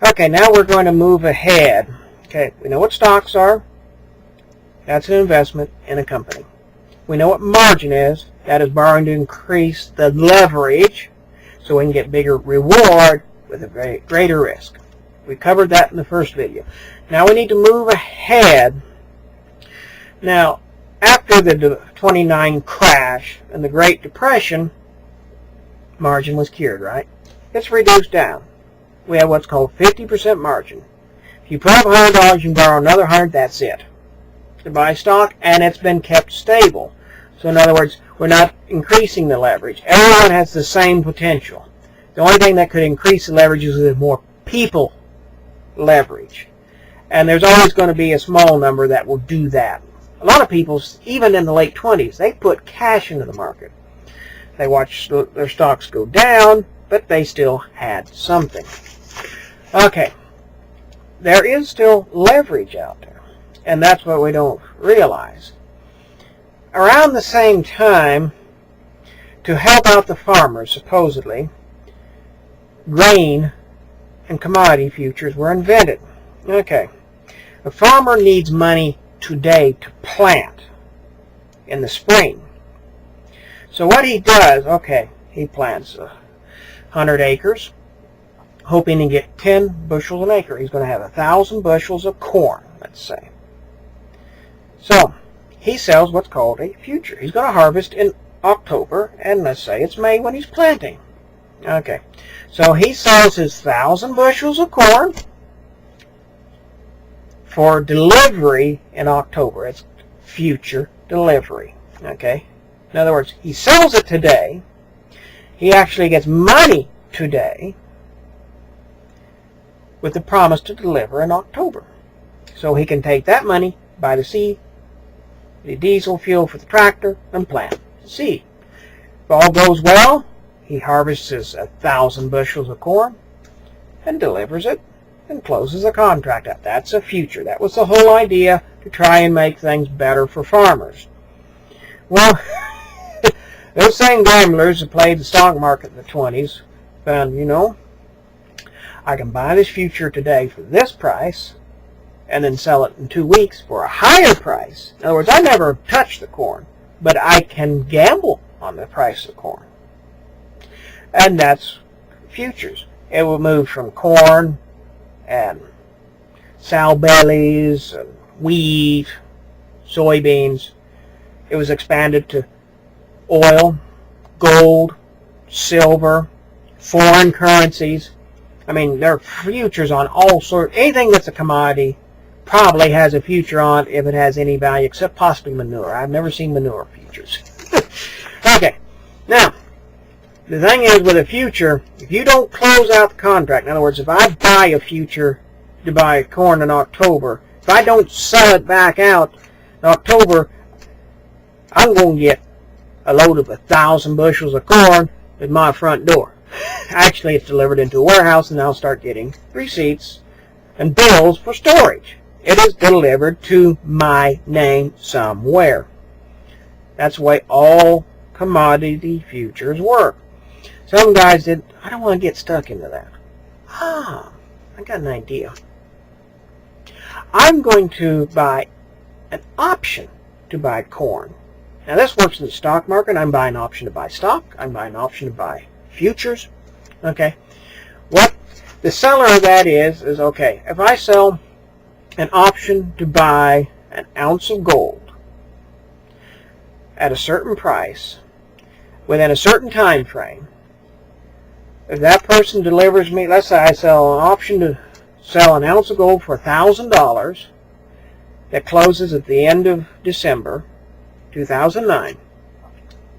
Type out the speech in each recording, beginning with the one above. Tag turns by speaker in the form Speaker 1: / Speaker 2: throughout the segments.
Speaker 1: Okay, now we're going to move ahead. Okay, we know what stocks are. That's an investment in a company. We know what margin is. That is borrowing to increase the leverage so we can get bigger reward with a greater risk. We covered that in the first video. Now we need to move ahead. Now, after the 29 crash and the Great Depression, margin was cured, right? It's reduced down. We have what's called 50% margin. If you put up $100, you can borrow another 100, that's it. To buy stock, and it's been kept stable. So in other words, we're not increasing the leverage. Everyone has the same potential. The only thing that could increase the leverage is if more people leverage. And there's always going to be a small number that will do that. A lot of people, even in the late 20s, they put cash into the market. They watched their stocks go down, but they still had something. Okay, there is still leverage out there, and that's what we don't realize. Around the same time, to help out the farmers, supposedly, grain and commodity futures were invented. Okay, a farmer needs money today to plant in the spring. So what he does, okay, he plants 100 acres, hoping to get 10 bushels an acre. He's going to have 1,000 bushels of corn, let's say. So he sells what's called a future. He's going to harvest in October, and let's say it's May when he's planting. Okay, so he sells his 1,000 bushels of corn for delivery in October. It's future delivery. Okay, in other words, he sells it today. He actually gets money today with the promise to deliver in October. So he can take that money, buy the seed, the diesel fuel for the tractor, and plant the seed. If all goes well, he harvests his 1,000 bushels of corn and delivers it and closes the contract out. That's a future. That was the whole idea, to try and make things better for farmers. Well, those same gamblers who played the stock market in the 20s found, you know, I can buy this future today for this price and then sell it in 2 weeks for a higher price. In other words, I never touch the corn, but I can gamble on the price of corn. And that's futures. It will move from corn and sow bellies and wheat, soybeans. It was expanded to oil, gold, silver, foreign currencies. I mean, there are futures on all sorts. Anything that's a commodity probably has a future on, if it has any value, except possibly manure. I've never seen manure futures. Okay, now, the thing is with a future, if you don't close out the contract, in other words, if I buy a future to buy corn in October, if I don't sell it back out in October, I'm going to get a load of 1,000 bushels of corn at my front door. Actually, it's delivered into a warehouse, and I'll start getting receipts and bills for storage. It is delivered to my name somewhere. That's the way all commodity futures work. Some guys did, I don't want to get stuck into that. I got an idea. I'm going to buy an option to buy corn. Now this works in the stock market. I'm buying an option to buy stock. I'm buying an option to buy futures. Okay. What the seller of that is okay, if I sell an option to buy an ounce of gold at a certain price within a certain time frame, if that person delivers me, let's say I sell an option to sell an ounce of gold for $1,000 that closes at the end of December 2009.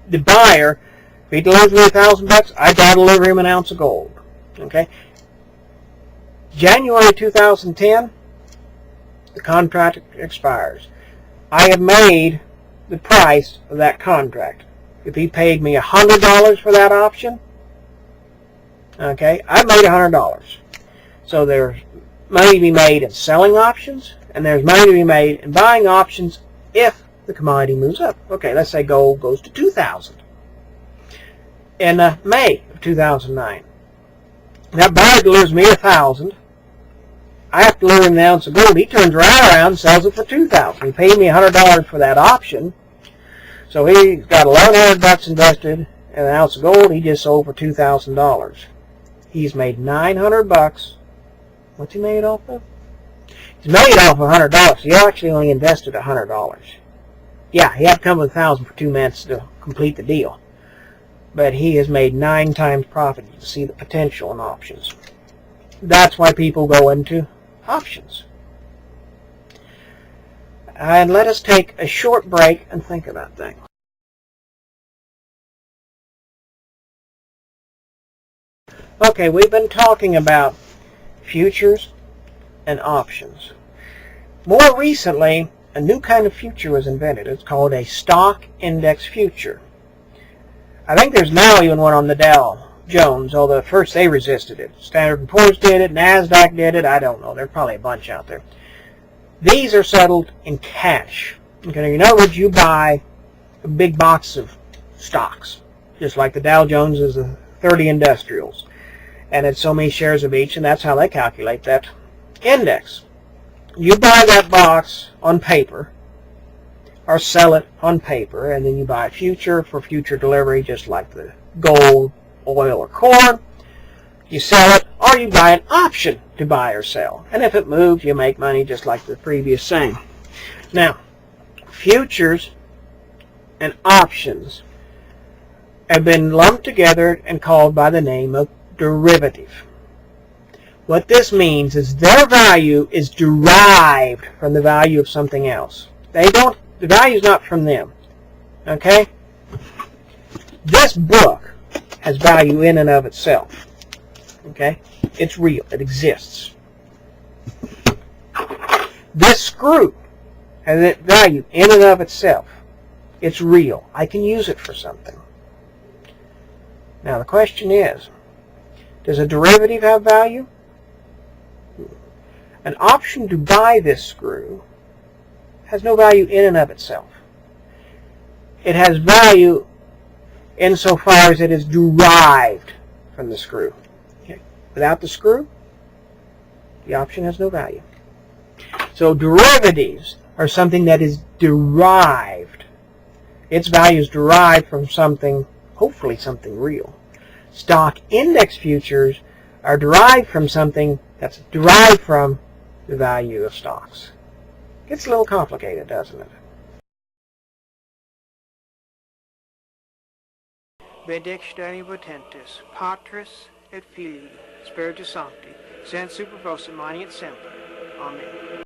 Speaker 1: The buyer, if he delivers me $1,000, I gotta deliver him an ounce of gold. Okay. January 2010, the contract expires. I have made the price of that contract. If he paid me $100 for that option, okay, I made $100. So there's money to be made in selling options, and there's money to be made in buying options if the commodity moves up. Okay, let's say gold goes to 2,000 in May of 2009. That buyer delivers me 1,000. I have to deliver him an ounce of gold. He turns right around and sells it for 2,000. He paid me $100 for that option, so he's got $1,100 invested in an ounce of gold. He just sold for $2,000. He's made $900. What's he made off of? He's made off of $100. He actually only invested $100. Yeah, he had to come with 1,000 for 2 minutes to complete the deal. But he has made 9 times profit. You can see the potential in options. That's why people go into options. And let us take a short break and think about things. Okay, we've been talking about futures and options. More recently, a new kind of future was invented. It's called a stock index future. I think there's now even one on the Dow Jones, although at first they resisted it. Standard & Poor's did it, NASDAQ did it, I don't know. There's probably a bunch out there. These are settled in cash. Okay, in other words, you buy a big box of stocks, just like the Dow Jones is the 30 industrials. And it's so many shares of each, and that's how they calculate that index. You buy that box on paper, or sell it on paper, and then you buy a future for future delivery, just like the gold, oil, or corn. You sell it, or you buy an option to buy or sell. And if it moves, you make money, just like the previous thing. Now, futures and options have been lumped together and called by the name of derivative. What this means is their value is derived from the value of something else. The value is not from them. Okay? This book has value in and of itself. Okay? It's real. It exists. This screw has value in and of itself. It's real. I can use it for something. Now the question is, does a derivative have value? An option to buy this screw has no value in and of itself. It has value insofar as it is derived from the screw. Okay. Without the screw, the option has no value. So derivatives are something that is derived. Its value is derived from something, hopefully something real. Stock index futures are derived from something that's derived from the value of stocks. Gets a little complicated, doesn't it? Benedictio potentis, Patris et Filii, Spiritus Sancti, Sans Superbosum Mani et Semper. Amen.